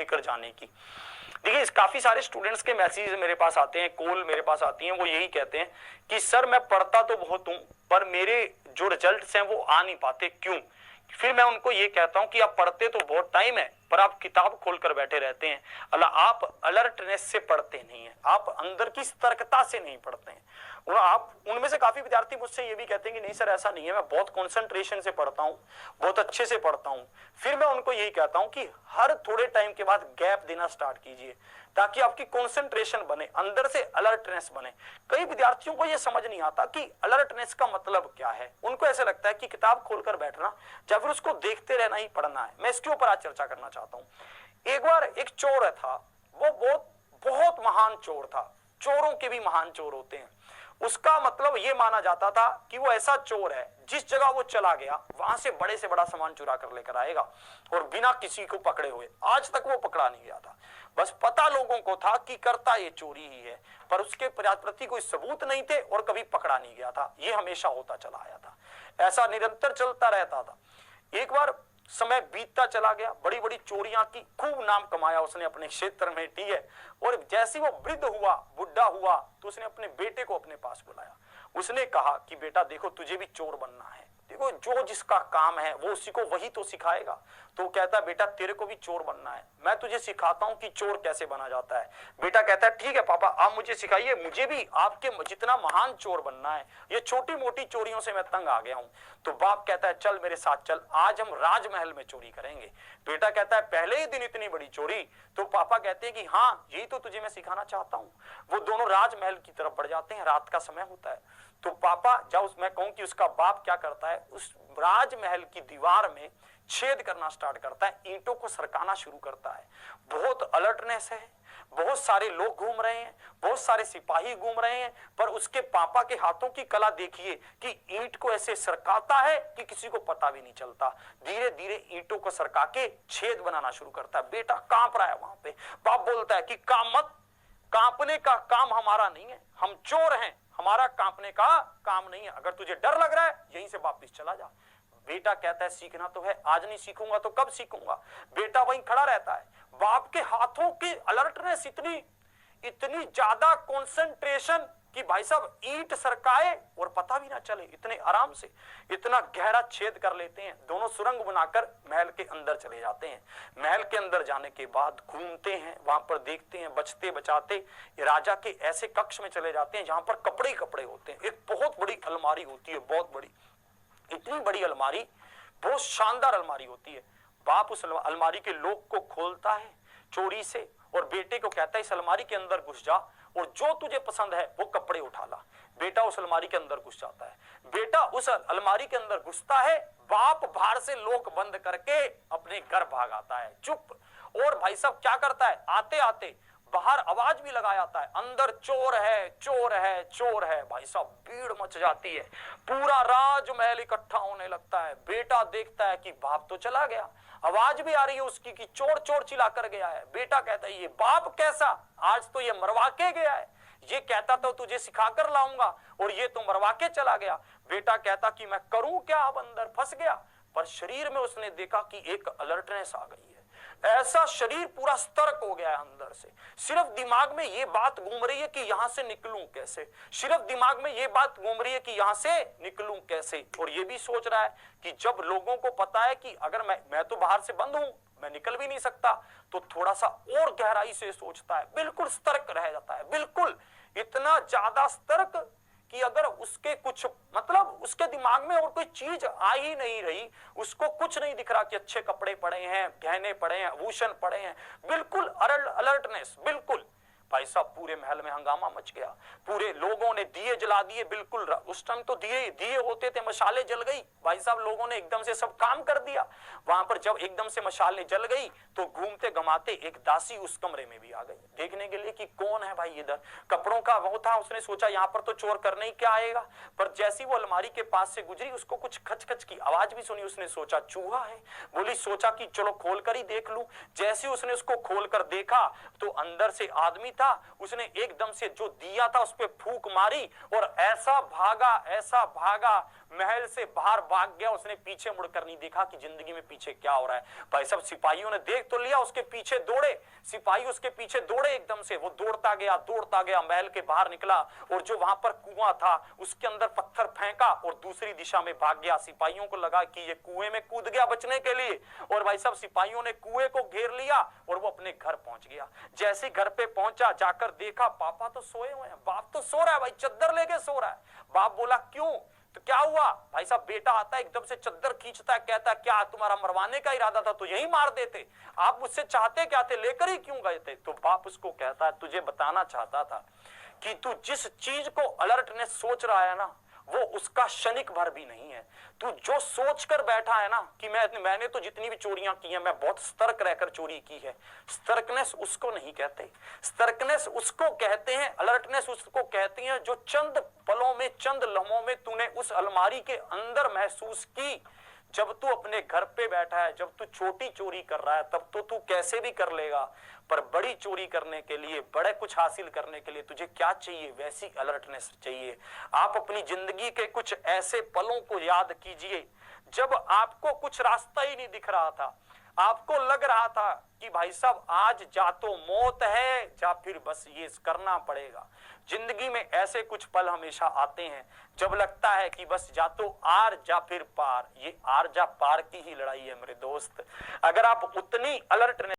लेकर जाने की। देखिए काफी सारे स्टूडेंट्स के मैसेज मेरे पास आते हैं, कॉल मेरे पास आती हैं, वो यही कहते हैं कि सर मैं पढ़ता तो बहुत हूं पर मेरे जो रिजल्ट्स हैं वो आ नहीं पाते, क्यों? फिर मैं उनको ये कहता हूं कि आप पढ़ते तो बहुत टाइम है पर आप किताब खोलकर बैठे रहते हैं, आप अलर्टनेस से पढ़ते नहीं है, आप अंदर की सतर्कता से नहीं पढ़ते हैं। और आप उनमें से काफी विद्यार्थी मुझसे ये भी कहते हैं कि नहीं सर ऐसा नहीं है, मैं बहुत कंसंट्रेशन से पढ़ता हूं, बहुत अच्छे से पढ़ता हूं। फिर मैं उनको यही कहता हूं कि हर थोड़े टाइम के बाद गैप देना स्टार्ट कीजिए ताकि आपकी कंसंट्रेशन बने, अंदर से अलर्टनेस बने। कई विद्यार्थियों को यह समझ नहीं आता कि अलर्टनेस का मतलब क्या है। उनको ऐसे लगता है कि किताब खोलकर बैठना या फिर उसको देखते रहना ही पढ़ना है। मैं इसके ऊपर आज चर्चा करना चाहता हूं। एक बार एक चोर था, वो बहुत बहुत महान चोर था, चोरों के भी महान चोर होते हैं। उसका मतलब यह माना जाता था कि वो ऐसा चोर है जिस जगह वो चला गया वहां से बड़ा सामान चुरा कर लेकर आएगा और बिना किसी को पकड़े हुए। आज तक वो पकड़ा नहीं गया था, बस पता लोगों को था कि करता ये चोरी ही है, पर उसके प्रति कोई सबूत नहीं थे और कभी पकड़ा नहीं गया था। ये हमेशा होता चला आया था, ऐसा निरंतर चलता रहता था। एक बार समय बीतता चला गया, बड़ी बड़ी चोरियां की, खूब नाम कमाया उसने अपने क्षेत्र में, ठीक है। और जैसे वो वृद्ध हुआ, बुढ़ा हुआ, तो उसने अपने बेटे को अपने पास बुलाया। उसने कहा कि बेटा देखो तुझे भी चोर बनना है, देखो जो जिसका काम है वो उसी को वही तो सिखाएगा। तो कहता है बेटा तेरे को भी चोर बनना है, मैं तुझे सिखाता हूं कि चोर कैसे बना जाता है। बेटा कहता है ठीक है पापा आप मुझे सिखाइए, मुझे भी आपके जितना महान चोर बनना है, ये छोटी मोटी चोरियों से मैं तंग आ गया हूं। तो बाप कहता है चल मेरे साथ चल, आज हम राजमहल में चोरी करेंगे। बेटा कहता है पहले ही दिन इतनी बड़ी चोरी? तो पापा कहते हैं कि हाँ यही तो तुझे मैं सिखाना चाहता हूं। वो दोनों राजमहल की तरफ बढ़ जाते हैं, रात का समय होता है। तो पापा जब मैं कहूं कि उसका बाप क्या करता है, उस राजमहल की दीवार में छेद करना स्टार्ट करता है, ईंटों को सरकाना शुरू करता है। बहुत अलर्टनेस है, बहुत सारे लोग घूम रहे हैं, बहुत सारे सिपाही घूम रहे हैं, पर उसके पापा के हाथों की कला देखिए कि ईंट को ऐसे सरकाता है कि किसी को पता भी नहीं चलता। धीरे धीरे ईंटों को सरका के छेद बनाना शुरू करता है। बेटा कांप रहा है वहां पे। बाप बोलता है कि काम मत, कांपने का काम हमारा नहीं है, हम चोर हैं, हमारा कांपने का काम नहीं है। अगर तुझे डर लग रहा है यहीं से वापस चला जा। बेटा कहता है सीखना तो है, आज नहीं सीखूंगा तो कब सीखूंगा। बेटा वहीं खड़ा रहता है। बाप के हाथों की अलर्टनेस इतनी ज्यादा कंसंट्रेशन कि भाई साहब ईंट सरकाए और पता भी ना चले, इतने आराम से इतना गहरा छेद कर लेते हैं। दोनों सुरंग बनाकर महल के अंदर चले जाते हैं। महल के अंदर जाने के बाद घूमते हैं, वहां पर देखते हैं, बचते बचाते राजा के ऐसे कक्ष में चले जाते हैं जहां पर कपड़े कपड़े होते हैं। एक बहुत बड़ी अलमारी होती है, बहुत बड़ी, इतनी बड़ी अलमारी, बहुत शानदार अलमारी होती है। बाप उस अलमारी के लॉक को खोलता है चोरी से और बेटे को कहता है इस अलमारी के अंदर घुस जा और जो तुझे पसंद है वो कपड़े उठा ला। बेटा उस अलमारी के अंदर घुस जाता है। बेटा उस अलमारी के अंदर घुसता है, बाप बाहर से लॉक बंद करके अपने घर भाग आता है चुप। और भाई साहब क्या करता है, आते आते बाहर आवाज भी लगा जाता है, अंदर चोर है चोर है चोर है। भाई साहब भीड़ मच जाती है, पूरा राजमहल इकट्ठा होने लगता है। बेटा देखता है कि बाप तो चला गया, आवाज भी आ रही है उसकी कि चोर चोर चिल्ला कर गया है। बेटा कहता है ये बाप कैसा, आज तो ये मरवा के गया है, ये कहता तो तुझे सिखा कर लाऊंगा और ये तो मरवा के चला गया। बेटा कहता कि मैं करूं क्या, अब अंदर फंस गया। पर शरीर में उसने देखा कि एक अलर्टनेस आ गई है, ऐसा शरीर पूरा सतर्क हो गया है अंदर से। सिर्फ दिमाग में ये बात घूम रही है कि यहां से निकलूं कैसे, सिर्फ दिमाग में ये बात घूम रही है कि यहां से निकलूं कैसे। और ये भी सोच रहा है कि जब लोगों को पता है कि अगर मैं तो बाहर से बंद हूं, मैं निकल भी नहीं सकता, तो थोड़ा सा और गहराई से सोचता है, बिल्कुल सतर्क रह जाता है, बिल्कुल इतना ज्यादा सतर्क कि अगर उसके कुछ मतलब उसके दिमाग में और कोई चीज आ ही नहीं रही, उसको कुछ नहीं दिख रहा कि अच्छे कपड़े पड़े हैं, गहने पड़े हैं, आभूषण पड़े हैं, बिल्कुल अलर्टनेस। बिल्कुल भाई साहब पूरे महल में हंगामा मच गया, पूरे लोगों ने दिए जला दिए। बिल्कुल उस टाइम तो दिए होते थे, मशाले जल गई। भाई साहब लोगों ने एकदम से सब काम कर दिया। वहां पर जब एकदम से मशाले जल गई तो घूमते गमाते एक दासी उस कमरे में भी आ गई देखने के लिए कि कौन है भाई इधर। कपड़ों का वो था, उसने सोचा यहाँ पर तो चोर करने ही क्या आएगा, पर जैसी वो अलमारी के पास से गुजरी उसको कुछ खच खच की आवाज भी सुनी। उसने सोचा चूहा है, बोली सोचा कि चलो खोल कर ही देख लूं। जैसे उसने उसको खोल कर देखा तो अंदर से आदमी था। उसने एकदम से जो दिया था उस पर फूंक मारी और ऐसा भागा महल से बाहर भाग गया, उसने पीछे मुड़कर नहीं देखा कि जिंदगी में पीछे क्या हो रहा है। भाई साहब सिपाहियों ने देख तो लिया, उसके पीछे दौड़े, सिपाही उसके पीछे दौड़े, एकदम से वो दौड़ता गया, महल के बाहर निकला और जो वहां पर कुआं था उसके अंदर पत्थर फेंका और दूसरी दिशा में भाग गया। सिपाहियों को लगा कि ये कुएं में कूद गया बचने के लिए, और भाई साहब सिपाहियों ने कुएं को घेर लिया और वो अपने घर पहुंच गया। जैसे घर पे पहुंचा, जाकर देखा पापा तो सोए हुए हैं, बाप तो सो रहा है, भाई चद्दर लेके सो रहा है। बाप बोला क्यों, तो क्या हुआ? भाई साहब बेटा आता है, एकदम से चद्दर खींचता है, कहता है क्या तुम्हारा मरवाने का इरादा था तो यही मार देते, आप मुझसे चाहते क्या थे, लेकर ही क्यों गए थे? तो बाप उसको कहता है तुझे बताना चाहता था कि तू जिस चीज को अलर्टनेस सोच रहा है ना, वो उसका क्षणिक भर भी नहीं है। तू जो सोच कर बैठा है ना कि मैंने तो जितनी भी चोरियां की हैं मैं बहुत सतर्क रहकर चोरी की है, सतर्कनेस उसको नहीं कहते। सतर्कनेस उसको कहते हैं, अलर्टनेस उसको कहती है जो चंद पलों में, चंद लम्हों में तूने उस अलमारी के अंदर महसूस की। जब तू अपने घर पे बैठा है, जब तू छोटी चोरी कर रहा है, तब तो तू कैसे भी कर लेगा, पर बड़ी चोरी करने के लिए, बड़े कुछ हासिल करने के लिए तुझे क्या चाहिए? वैसी अलर्टनेस चाहिए। आप अपनी जिंदगी के कुछ ऐसे पलों को याद कीजिए जब आपको कुछ रास्ता ही नहीं दिख रहा था, आपको लग रहा था कि भाई साहब आज जा तो मौत है या फिर बस ये करना पड़ेगा। जिंदगी में ऐसे कुछ पल हमेशा आते हैं जब लगता है कि बस जा तो आर या फिर पार। ये आर या पार की ही लड़ाई है मेरे दोस्त। अगर आप उतनी अलर्ट